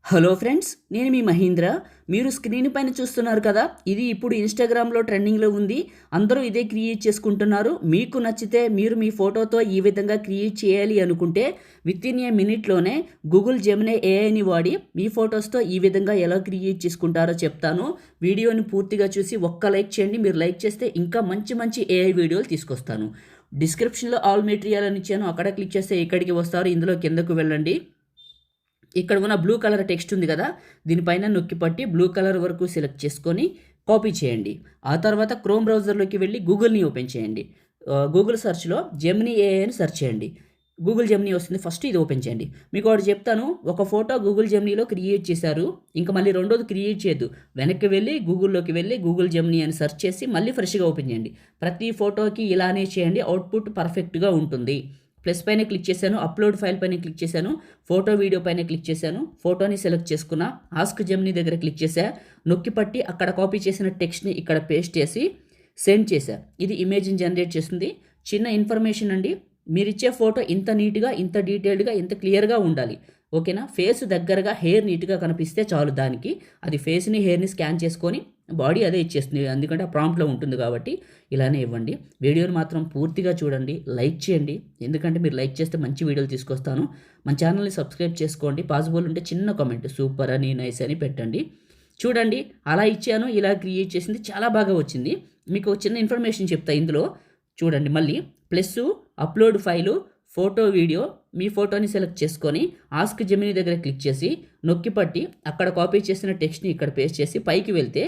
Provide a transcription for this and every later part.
Hello friends, నేను మీ మహీంద్ర. మీరు screen పైన చూస్తున్నారు కదా, ఇది ఇప్పుడు ఇన్స్టాగ్రామ్లో ట్రెండింగ్లో ఉంది. అందరూ ఇదే క్రియేట్ చేసుకుంటున్నారు. మీకు నచ్చితే మీరు మీ ఫోటోతో ఈ విధంగా క్రియేట్ చేయాలి అనుకుంటే విత్ ఇన్ ఏ మినిట్లోనే గూగుల్ జెమినీ ఏఐని వాడి మీ ఫొటోస్తో ఈ విధంగా ఎలా క్రియేట్ చేసుకుంటారో చెప్తాను. వీడియోని పూర్తిగా చూసి ఒక్క లైక్ చేయండి. మీరు లైక్ చేస్తే ఇంకా మంచి మంచి ఏఐ వీడియోలు తీసుకొస్తాను. డిస్క్రిప్షన్లో ఆల్ మెటీరియల్ అని ఇచ్చాను, అక్కడ క్లిక్ చేస్తే ఇక్కడికి వస్తారు. ఇందులో కిందకు వెళ్ళండి. ఇక్కడ ఉన్న బ్లూ కలర్ టెక్స్ట్ ఉంది కదా, దీనిపైన నొక్కి పట్టి బ్లూ కలర్ వరకు సెలెక్ట్ చేసుకొని కాపీ చేయండి. ఆ తర్వాత క్రోమ్ బ్రౌజర్లోకి వెళ్ళి గూగుల్ని ఓపెన్ చేయండి. గూగుల్ సెర్చ్లో జెమినీ ఏఐ అని సెర్చ్ చేయండి. గూగుల్ జెమినీ వస్తుంది. ఫస్ట్ ఇది ఓపెన్ చేయండి. మీకు ఒకటి చెప్తాను, ఒక ఫోటో గూగుల్ జెమినీలో క్రియేట్ చేశారు, ఇంకా మళ్ళీ రెండోది క్రియేట్ చేయొద్దు. వెనక్కి వెళ్ళి గూగుల్లోకి వెళ్ళి గూగుల్ జెమినీ అని సెర్చ్ చేసి మళ్ళీ ఫ్రెష్గా ఓపెన్ చేయండి. ప్రతి ఫోటోకి ఇలానే చేయండి, అవుట్పుట్ పర్ఫెక్ట్గా ఉంటుంది. ప్లస్ పైన క్లిక్ చేశాను, అప్లోడ్ ఫైల్ పైన క్లిక్ చేశాను, ఫోటో వీడియో పైన క్లిక్ చేశాను, ఫోటోని సెలెక్ట్ చేసుకున్న, ఆస్క్ జెమినీ దగ్గర క్లిక్ చేశా, నొక్కి పట్టి అక్కడ కాపీ చేసిన టెక్స్ట్ని ఇక్కడ పేస్ట్ చేసి సెండ్ చేశా. ఇది ఇమేజ్ని జనరేట్ చేస్తుంది. చిన్న ఇన్ఫర్మేషన్ అండి, మీరు ఇచ్చే ఫోటో ఇంత నీట్గా, ఇంత డీటెయిల్డ్గా, ఇంత క్లియర్గా ఉండాలి. ఓకేనా? ఫేస్ దగ్గరగా హెయిర్ నీట్గా కనిపిస్తే చాలు. దానికి అది ఫేస్ని హెయిర్ని స్కాన్ చేసుకొని బాడీ అదే ఇచ్చేస్తుంది, ఎందుకంటే ఆ ప్రాంప్ట్లో ఉంటుంది కాబట్టి ఇలానే ఇవ్వండి. వీడియోని మాత్రం పూర్తిగా చూడండి, లైక్ చేయండి, ఎందుకంటే మీరు లైక్ చేస్తే మంచి వీడియోలు తీసుకొస్తాను. మన ఛానల్ని సబ్స్క్రైబ్ చేసుకోండి. పాసిబుల్ ఉంటే చిన్న కామెంట్ సూపర్ అని, నైస్ అని పెట్టండి. చూడండి, అలా ఇచ్చాను, ఇలా క్రియేట్ చేసింది, చాలా బాగా వచ్చింది. మీకు చిన్న ఇన్ఫర్మేషన్ చెప్తా ఇందులో. చూడండి, మళ్ళీ plus upload file, photo video, మీ ఫోటోని సెలెక్ట్ చేసుకొని ఆస్క్ జెమినీ దగ్గర క్లిక్ చేసి నొక్కి పట్టి అక్కడ కాపీ చేసిన టెక్స్ట్ని ఇక్కడ పేస్ట్ చేసి పైకి వెళ్తే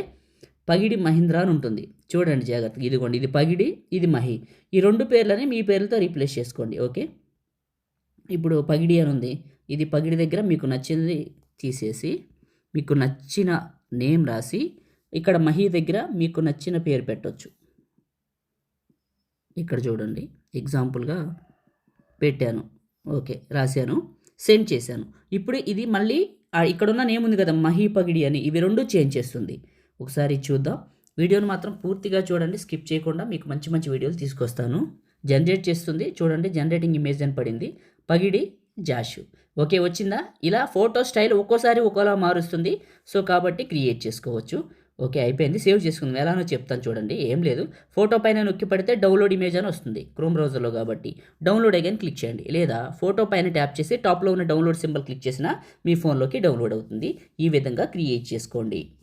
పగిడి మహీంద్ర అని ఉంటుంది. చూడండి జాగ్రత్తగా, ఇదిగోండి, ఇది పగిడి, ఇది మహి. ఈ రెండు పేర్లని మీ పేర్లతో రీప్లేస్ చేసుకోండి. ఓకే, ఇప్పుడు పగిడి అని ఉంది, ఇది పగిడి దగ్గర మీకు నచ్చింది తీసేసి మీకు నచ్చిన నేమ్ రాసి ఇక్కడ మహి దగ్గర మీకు నచ్చిన పేరు పెట్టవచ్చు. ఇక్కడ చూడండి, ఎగ్జాంపుల్గా పెట్టాను. ఓకే, రాశాను, సెండ్ చేశాను. ఇప్పుడు ఇది మళ్ళీ ఇక్కడున్న నేమ్ ఉంది కదా, మహి పగిడి అని, ఇవి రెండు చేంజ్ చేస్తుంది. ఒకసారి చూద్దాం. వీడియోని మాత్రం పూర్తిగా చూడండి, స్కిప్ చేయకుండా. మీకు మంచి మంచి వీడియోలు తీసుకొస్తాను. జనరేట్ చేస్తుంది, చూడండి, జనరేటింగ్ ఇమేజ్ అని పడింది, పగిడి జాషు. ఓకే, వచ్చిందా? ఇలా ఫోటో స్టైల్ ఒక్కోసారి ఒక్కోలా మారుస్తుంది, సో కాబట్టి క్రియేట్ చేసుకోవచ్చు. ఓకే, అయిపోయింది, సేవ్ చేసుకుందాం. ఎలానో చెప్తాను చూడండి. ఏం లేదు, ఫోటో పైన నొక్కి పడితే డౌన్లోడ్ ఇమేజ్ అని వస్తుంది క్రోమ్ బ్రౌజర్లో కాబట్టి. డౌన్లోడ్ అగైన్ క్లిక్ చేయండి, లేదా ఫోటో పైన ట్యాప్ చేసి టాప్లో ఉన్న డౌన్లోడ్ సింబల్ క్లిక్ చేసినా మీ ఫోన్లోకి డౌన్లోడ్ అవుతుంది. ఈ విధంగా క్రియేట్ చేసుకోండి.